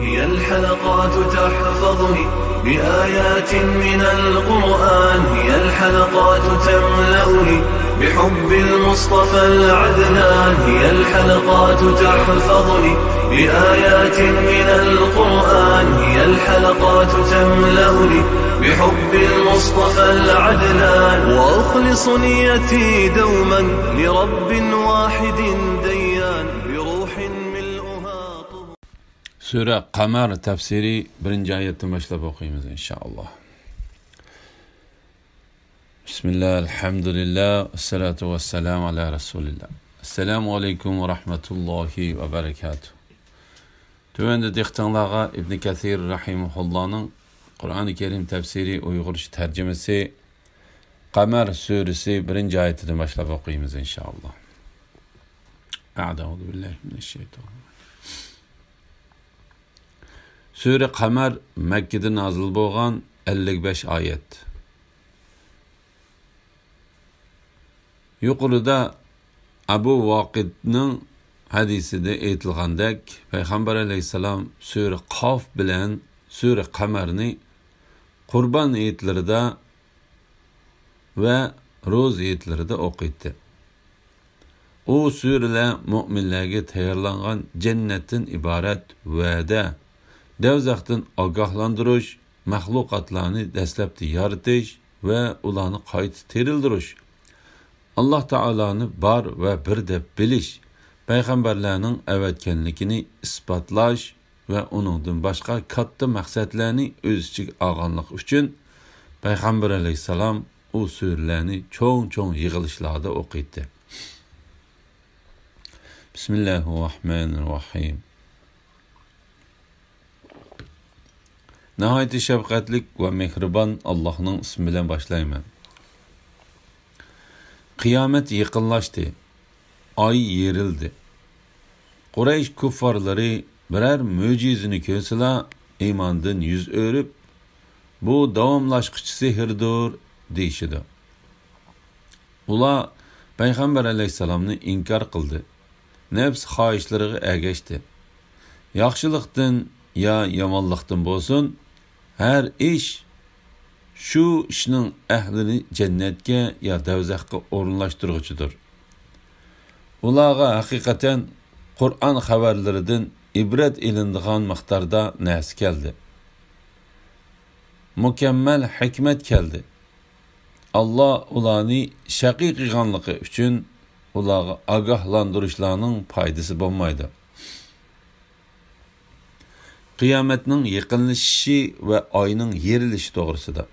هي الحلقات تحفظني بآيات من القرآن، هي الحلقات تملأني بحب المصطفى العدنان، هي الحلقات تحفظني بآيات من القرآن، هي الحلقات تملأني بحب المصطفى العدنان، وأخلص نيتي دوما لرب واحد ديان بروح ملؤها طهور. Sure Kamer tefsiri 1. ayetten başlayıp okuyayım inşallah. Bismillah, elhamdülillah, esselatu vesselamu ala Resulillah. Esselamu aleyküm ve rahmetullahi ve berekatuhu. Tövende diktanlağa İbn Kathir rahimuhullah'ın Kur'an-ı Kerim tefsiri Uygurca tercümesi Kamer suresi 1. ayetinden başlayıp okuyayım inşallah. A'udhu billahi mineşşeytanirracim. Sure Kamer Mekke'de nazil bolgan 55 ayet. Yuqorida Abu Vaqid'nin hadisida aytilgandek Peygamber aleyhisselam Sure Qaf bilen Sure Kamerni Qurban ayetlerida ve roz ayetlerida o'qiydi. O sureler mu'minlarga tayyorlangan cennetin ibaret va'da, devzaqdan agahlandırış, mahlukatlarını dastlabda yaratish ve ularni qayta terildirish, Allah Ta'ala'nı bar ve bir deb bilish, payg'ambarlarning avatganligini isbotlash ve onundan başqa katta maqsadlarni o'z ichiga olganlik uchun Payg'ambar alayhissalom o surlarni cho'ng yig'ilishlarda o'qiydi. Bismillahirrahmanirrahim. Nihayet şefkatlik ve mehriban Allah'ın ismi bilen başlayayım. Kıyamet yakınlaştı. Ay yerildi. Kureyş kuffarları birer mucizini körsela imandan yüz örüp bu davamlaşkıcı sihirdir deyişidi. Ula Peygamber aleyhisselamını inkar kıldı. Nefs xahişleriga ergeçti. Yaxşılıqdan ya yamanlıqdan bolsun, her iş şu işinin əhlini cennetke ya devzaqqa orunlaştırğıcıdır. Ulağa hakikaten Kur'an haberlerinden ibret ilindiğan miqdarda nəs keldi. Mükemmel hikmet keldi. Allah ulanı şaqi qilganlığı üçün ulağı agahlandırışlarının paydası bolmaydı. Kıyametinin yakınlaşışı ve ayının yerilişi doğrusunda.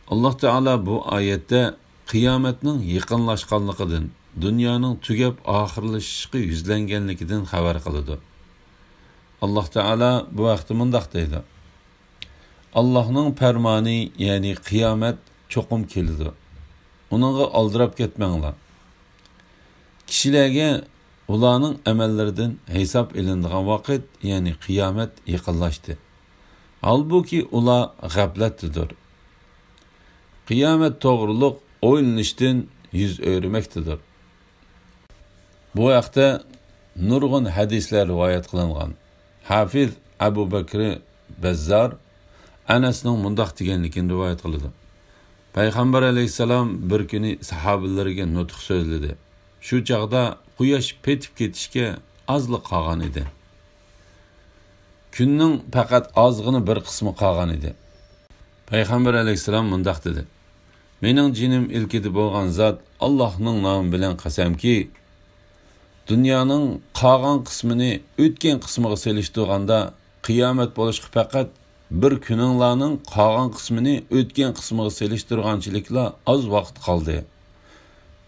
Allah Teala bu ayette kıyametinin yakınlaşkanlıqıdan, dünyanın tügep ahırlaşışı yüzlengenlikinden haber kılıdı. Allah Teala bu vaxtı mındaq deydi. Allah'ın fermanı yani kıyamet çokum kelidi. Onunla aldırıp ketmenglar. Kişilerge ularning amallaridan hesap ilindigan vaqt, yani kıyamet yaqinlashdi. Halbuki ular g'aflatdadir. Kıyamet to'g'riliq o'ylanishdan yüz o'rmakdadir. Bu vaqtda nurg'un hadislar rivoyat qilingan. Hafiz Abu Bakr Bazzar Anasning mundaq deganligini rivoyat qildi. Payg'ambar alayhissalom bir kuni sahobalariga nutq so'zladi. Shu chaqda quyosh petib ketishga ozliq qolgan edi. Kunning faqat ozg'ini bir qismi qolgan edi. Payg'ambar alayhissalom mundaq dedi. Mening jinim ilkida bo'lgan zot Allohning nomi bilan qasamki, dunyoning qolgan qismini o'tgan qismiga selishtirganda qiyomat bo'lishga faqat bir kuninglarning qolgan qismini o'tgan qismiga selishtirganchiliklar oz vaqt qoldi.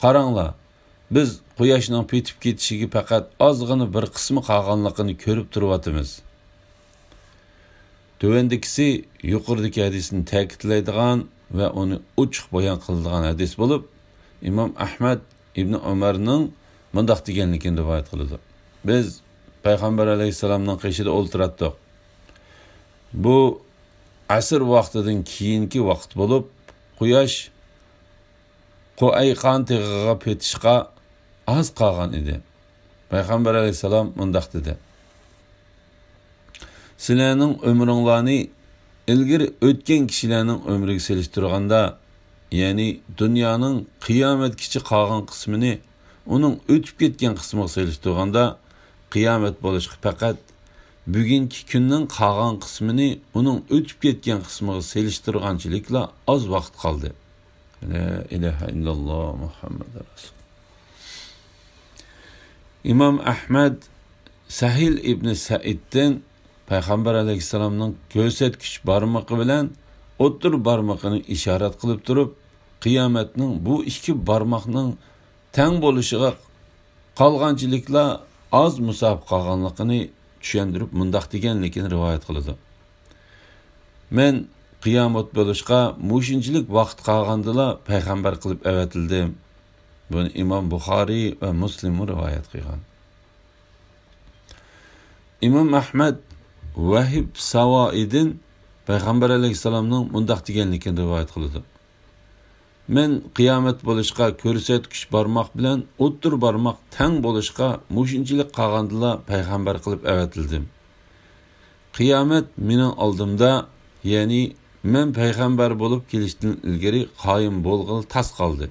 Qaranglar, biz quyoshning petib ketishiga faqat ozg'ini bir qismi qolganligini ko'rib turibmiz. Tövendikisi yuqoridagi hadisni ta'kidlaydigan ve onu uçuq bayan qiladigan hadis bo'lib, İmam Ahmad ibn Umarning mundaq deganligini rivoyat qiladi. Biz Payg'ambar alayhissalomning qishida o'ltiratdik. Bu asr vaqtidan keyingi vaqt bo'lib, quyosh Qo'ayqan tig'iga petishga az qolgan edi. Payg'ambar alayhissalom mundaq dedi. sizlarning umringlarni ilgari o'tgan kishilarning umriga selishtirganda, ya'ni dunyoning qiyomatgacha qolgan qismini uning o'tib ketgan qismiga selishtirganda, qiyomat bo'lishi faqat bugungi kunning qolgan qismini uning o'tib ketgan qismiga selishtirganchilikla oz vaqt qoldi. La ilaha illalloh Muhammad rasul. İmam Ahmad Sahil ibn Said'den Peygamber aleyhisselamның ko'rsatkich barmoqi bilan o'ttir barmoqini ishorat qilib turib, qiyomatning bu ikki barmoqning teng bo'lishiga qolganchilikla az musaf qolganligini tushundirib mundaq deganligini rivoyat qiladi. Men qiyomat bo'lishga mushunchilik vaqt qolgandila payg'ambar qilib avatildim. Buni İmam Buxoriy va Muslim rivoyat qilgan. İmam Ahmad Vahib Savoidin Peygamber aleyhisselamның mundaq deganligini rivoyat qiladi. Men qiyomat bo'lishga ko'rsatkich barmoq bilan o'ttir barmoq teng bo'lishga mushunchilik qolgandila payg'ambar qilib avatildim. Qiyomat mening oldimda, ya'ni men payg'ambar bo'lib kelishdan ilgari qoyim bo'lg'il tas qoldi.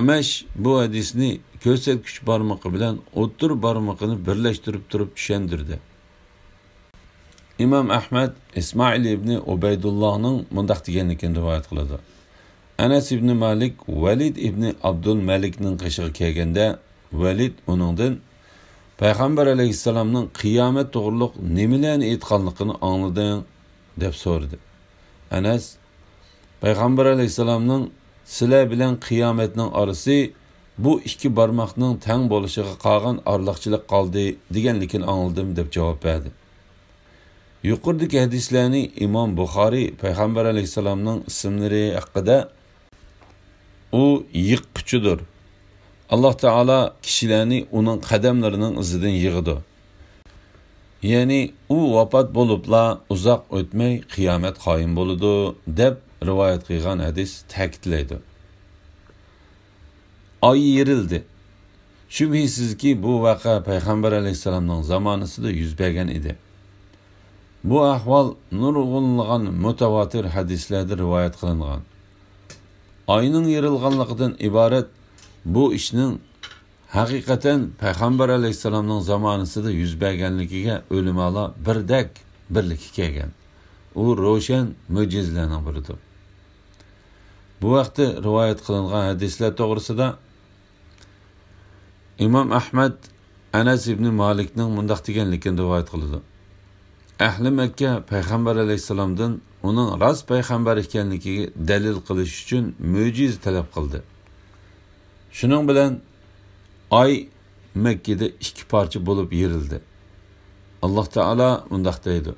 Amash bu hadisni ko'rsatkich barmoqi bilan o'ttir barmoqini birlashtirib turib tushundirdi. İmam Ahmad İsmail ibn Ubaydullah'ның mundaq deganligini rivoyat qiladi. Anas ibn Malik Valid ibn Abdul Malikning qishig'i kelganda, Valid uningdan Payg'ambar alayhissalomning qiyomat to'g'riliq nimalarni aytganligini anglading deb so'radi. Anas Payg'ambar alayhissalomning sizlar bilan qiyomatning orasi bu ikki barmoqning teng bo'lishiga qolgan arliqchilik qoldi deganligini angladim deb javob berdi. Yuqoridagi hadislarni İmam Buxoriy Payg'ambar alayhissalomning ismlari haqida u yiqquchidir. Alloh taolo kishilarni uning qadamlarining izidan yig'idi. Ya'ni u vafot bo'libla uzoq o'tmay qiyomat qoyim bo'ladi deb rivoyat qilgan hadis ta'kidlaydi. Oy yerildi. Shubhisizki bu vaqa Payg'ambar alayhissalomning zamonasida yuz bergan edi. Bu ahvol nurg'unlagan mutavatir hadislarda rivoyat qilingan. Oyning yerilganligidan iborat bu ishning haqiqatan Payg'ambar alayhissalomning zamonasida yuz berganligiga o'limalar birdak birlikka kelgan. U ro'shan mo'jizalarning biridir. Bu vaqtda rivoyat qilingan hadislar to'g'risida İmam Ahmad Anas ibn Malikning mundaq deganligini rivoyat qiladi. Ahli Makka Payg'ambar alayhissalomdan uning rost payg'ambar ekanligiga dalil qilish uchun mo'jiz talab qildi. Shuning bilan oy Makkada ikki parcha bo'lib yerildi. Alloh taolo mundaq deydi: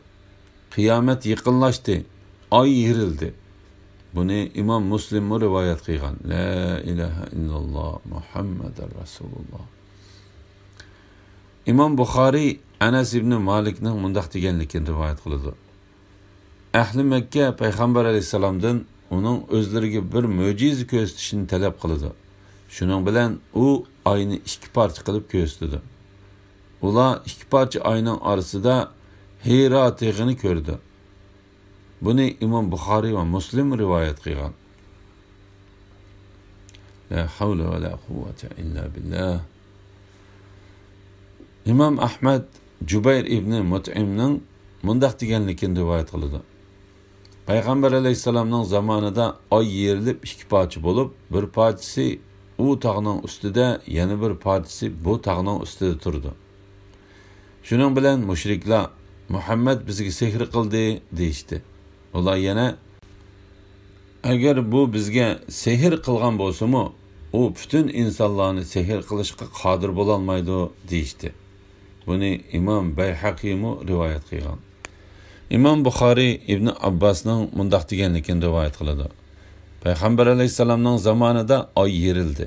Qiyomat yaqinlashdi, oy yerildi. Buni İmam Muslim rivoyat qilgan. La ilaha illalloh Muhammadur rasululloh. İmam Buxoriy Anas ibn Malikning mundaq deganligini rivoyat qiladi. Ahli Makka Payg'ambar alayhissalomdan uning o'zlariga bir mo'jiza ko'rsatishini talab qildi. Shuning bilan u oyni ikki parcha qilib ko'rsatdi. Ular ikki parcha oyning orasida Hiro tog'ini ko'rdi. Buni İmam Buxoriy va Muslim rivoyat qilgan. La havla va la quvvata illa billah. İmam Ahmad Jubayr ibn Mut'imning mundaq deganligini rivoyat qiladi. Payg'ambar alayhissalomning zamonida oy yerilib ikki parcha bo'lib, bir parchasi u tog'ning ustida, yana bir parchasi bu tog'ning ustida turdi. Shuning bilan mushriklar Muhammad bizga sehr qildi deyishdi. Ular yana agar bu bizga sehr qilgan bo'lsa-mu, u butun insonlarni sehr qilishga qodir bo'la olmaydi deyishdi. Buni İmam Bayhaqiy rivoyat qilgan. İmam Buxoriy Ibn Abbasning mundaq deganligini rivoyat qiladi. Payg'ambar alayhissalomning zamonida oy yerildi.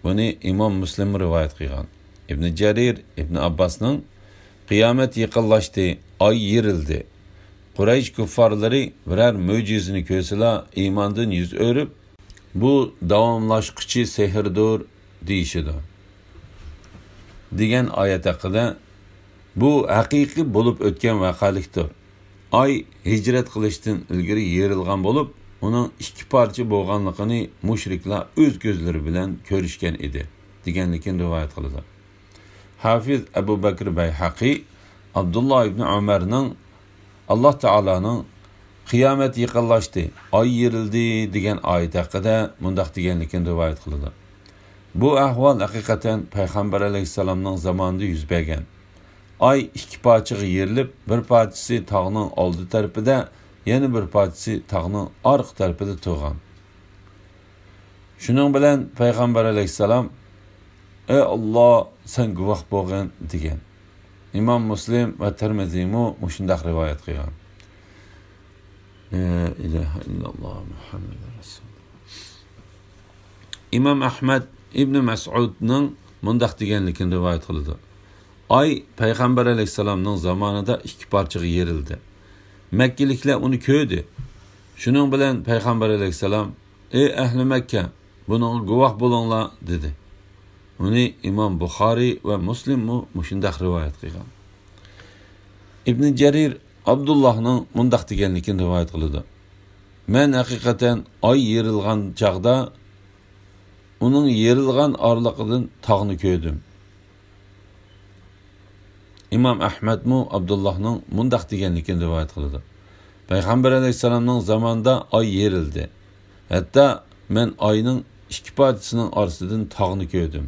Buni İmam Muslim rivoyat qilgan. Ibn Jarir Ibn Abbasning qiyomat yaqinlashdi, oy yerildi. Quraysh kuffarlari birer mo'jizani ko'rsalar iymondan yuz o'rib, bu davomlashquchi sehrdir deyishidi. Degan oyat haqida Bu haqiqiy bo'lib o'tgan vaqalikdir. Ay hicret qilishdan ilgari yerilgan bo'lib, uning ikki parcha bo'lganligini mushriklar o'z ko'zlari bilan ko'rishgan edi, deganligini rivoyat qiladi. Hafiz Abu Bakr Bayhaqi Abdullah ibn Umarning Alloh taolaning qiyomat yaqinlashdi, ay yerildi degan oyat haqida mundaq deganligini rivoyat qiladi. Bu ahvol haqiqatan payg'ambar alayhisalomning zamonida yuz bergan. Ay ikki parchaga yerilib, bir parchasi tog'ning oldi tarafida, yana bir parchasi tog'ning orqa tarafida turgan. Shuning bilan payg'ambar alayhisalom "Ey Alloh, sen guvoh bo'lgin" degan. İmam Muslim va Tirmiziy shunday rivoyat qilgan. La ilaha illalloh Muhammad rasululloh. İmam Ahmad ibn Mas'udning mundaq deganligini rivoyat qildi. Ay payg'ambar alayhisalomning zamonida ikki parchaga yerildi. Makkaliklar uni ko'rdi. Shuning bilan payg'ambar alayhisalom "Ey ahli Makka, bunga guvoh bo'linglar" dedi. Uni İmam Buxoriy va Muslim shunday rivoyat qilgan. Ibn Jarir Abdullahning mundaq deganligini rivoyat qildi. Men haqiqatan ay yerilgan chaqda uning yerilgan orliqidan tog'ni ko'rdim. İmam Ahmad Abdullahning mundaq deganligini rivoyat qildi. Payg'ambar alayhisalomning zamonida ay yerildi. Hatto men ayning ikki parchasining orasidan tog'ni ko'rdim.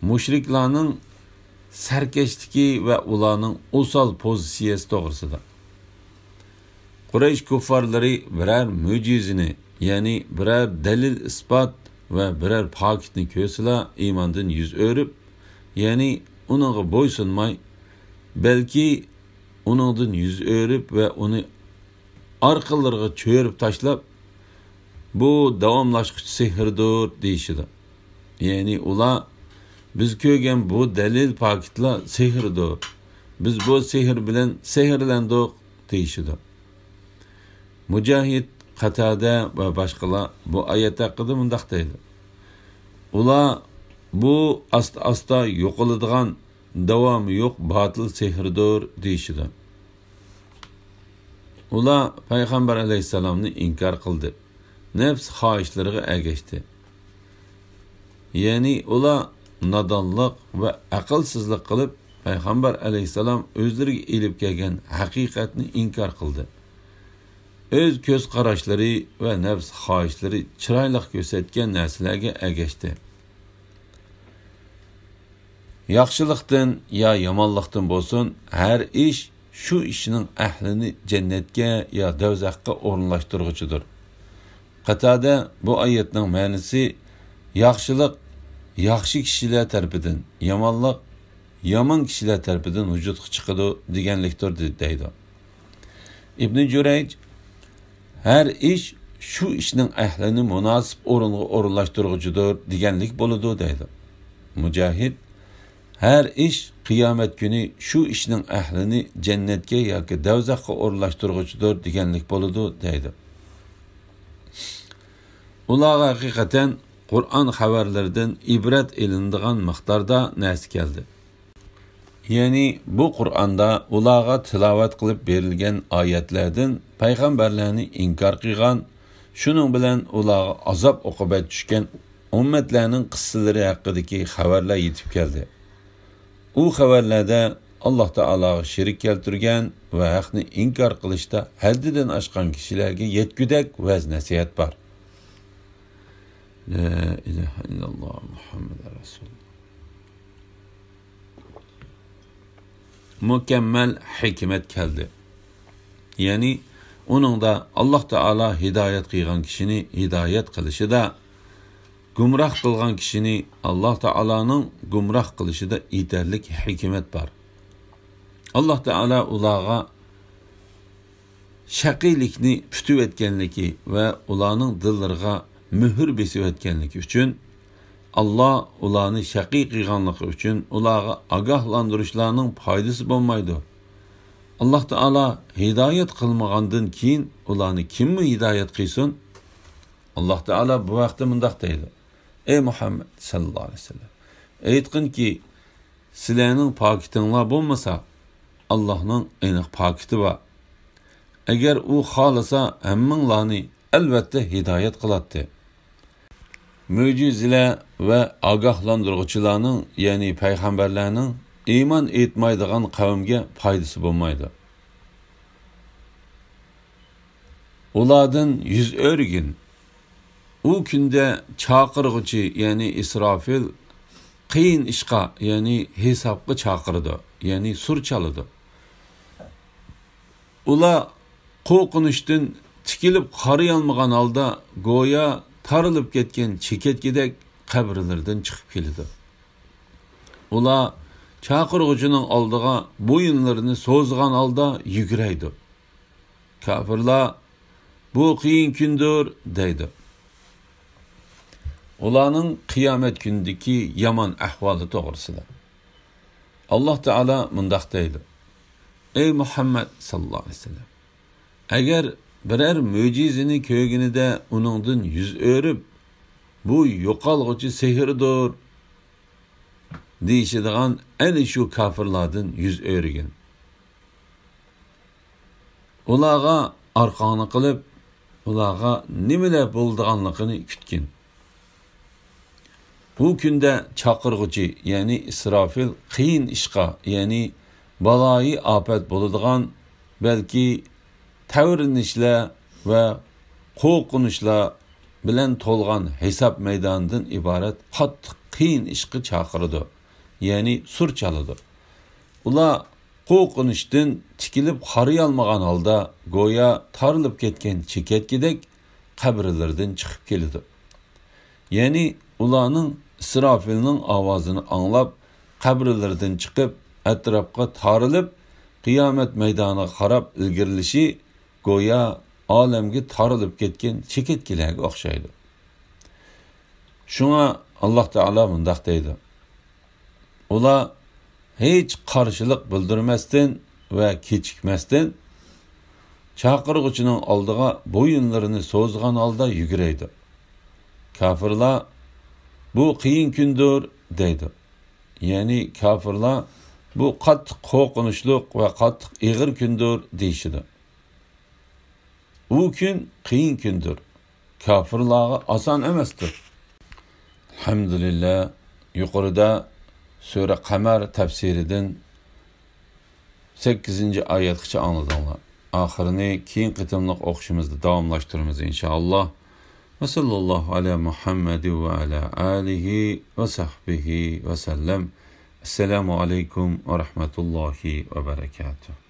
Mushriklarning sarkashligi va ularning o'sal pozitsiyasi to'g'risida. Quraysh kuffarlari biror mo'jizani, ya'ni biror dalil isbot va biror pokitni ko'rsalar iymondan yuz o'rib, ya'ni uningga bo'ysunmay, balki uningdan yuz o'rib va uni orqalariga cho'rib tashlab, bu davomlashuvchi sehrdir deyishdi. Ya'ni ular biz ko'rgan bu dalil paketlar sehrdir. Biz bu sehr bilan sehrlandik deyishdi. Mujahid, Qatada va boshqalar bu oyat haqida mundaq deydi. Ular bu asta yo'qoladigan, davomi yo'q batil sehrdir deyishdi. Ular payg'ambar alayhisalomni inkor qildi. Nafs xohishlariga ergashdi. Ya'ni ular nodonlik va aqlsizlik qilib, payg'ambar alayhisalom o'zlariga elib kelgan haqiqatni inkor qildi. O'z ko'z qarashlari va nafs xohishlari chiroyli ko'rsatgan narsalarga ergashdi. Yaxshilikdan yo yomonlikdan bo'lsin, har ish shu ishning ahlini jannatga yo do'zaxga o'rinlashtiruvchidir. Qatada bu oyatning ma'nosi yaxshilik yaxshi kishilar tarafidan, yomonlik yomon kishilar tarafidan vujudga chiqadi deganlikdir deydi. Ibn Jurayj har ish shu ishning ahlini munosib o'ringa o'rinlashtiruvchidir deganlik bo'ladi deydi. Mujahid har ish qiyomat kuni shu ishning ahlini jannatga yoki do'zaxga o'rinlashtiruvchidir deganlik bo'ladi deydi. Ular haqiqatan Qur'on xabarlaridan ibrat elinadigan miqdorda narsa keldi. Ya'ni bu Qur'onda ularga tilovat qilib berilgan oyatlardan payg'ambarlarni inkor qilgan, shuning bilan ularga azob oqibat tushgan ummatlarning qissalari haqidagi xabarlar yetib keldi. U xabarlarda Alloh taologa shirik keltirgan va haqni inkor qilishda haddidan oshgan kishilarga yetgudak vaz nasihat bor. La ilaha illalloh Muhammad rasululloh. Mukammal hikmet keldi. Ya'ni uningda Alloh taolo hidoyat qilgan kishini hidoyat qilishida, gumroh qilgan kishini Alloh taoloning gumroh qilishida yetarli hikmat bor. Alloh taolo ularga shaqiylikni tutib etganligi va ularning dillariga mühür besib etganligi uchun Allah ularni shaqiy qilganligi uchun ularga ogohlantirishlarning foydasi bo'lmaydi. Alloh taolo hidoyat qilmagandan keyin ularni kimmi hidoyat qilsin? Alloh taolo bu vaqtda mundaq deydi: Ey Muhammad sallallohu alayhi vasallam, aytqinki, sizlarning pokitinglar bo'lmasa, Allohning aniq pokiti bor. Agar u xolasa, hammanglarni albatta hidoyat qiladi. Mo'jizalar va ogohlantiruvchilarning, ya'ni payg'ambarlarning iymon etmaydigan qavmga foydasi bo'lmaydi. Ulardan yüz örgün. U kunda chaqirg'uchi, ya'ni Isrofil qiyin ishqa, ya'ni hisobga chaqirdi, ya'ni sur chaladi. Ular qo'rqinishdan tikilib qariy olmagan holda go'yo tarilib ketgan cheketkidek qabrlardan chiqib keldi. Ular chaqirg'uchining oldiga bo'yinlarini so'zgan holda yuguraydi. Kafirlar bu qiyin kundir deydi. Ularning qiyomat kundagi yomon ahvoli to'g'risida Alloh taolo mundaq deydi: Ey Muhammad sallallohu alayhi vasallam, agar biror mo'jizani ko'rganida uningdan yuz o'rib, bu yo'qolg'uchi sehrdir deyishadigan ana shu kafirlardan yuz o'rgin. Ularga orqani qilib, ularga nimalar bo'ldiganligini kutgin. Bu kunda chaqirg'uchi, ya'ni Isrofil qiyin ishqa, ya'ni baloyi afat bo'ladigan, balki tavrinishlar va qo'rqinishlar bilan to'lgan hisob maydonidan iborat qattiq qiyin ishqi chaqirdi, ya'ni sur chaladi. Ular qo'rqinishdan tikilib qariy olmagan holda go'yo tarilib ketgan cheketkidek qabrlardan chiqib keldi. Ya'ni ularning Isrofilning ovozini anglab qabrlardan chiqib atrofga tarilib qiyomat maydoniga qarab ilgirilishi go'yo olamga tarilib ketgan cheketkilarga o'xshaydi. Shunga Alloh taolo mundaq deydi: Ular hech qarshilik bildirmasdan va kechikmasdan chaqirg'uchining oldiga bo'yinlarini so'zgan holda yuguraydi. Kafirlar bu qiyin kundir deydi. Ya'ni kafirlar bu qattiq qo'rqinchli va qattiq ig'ir kundir deyishidi. U kun qiyin kundir. Kafirlarga oson emasdir. Alhamdulillah, yuqorida Sura Qamar tafsiridan 8-oyatgacha angladinglar. Oxirini keyin qitimliq o'qishimizda davomlashtiramiz inshaalloh. Ve sallallahu ala Muhammed ve ala alihi ve sahbihi ve sellem. Esselamu aleyküm ve rahmetullahi ve berekatuhu.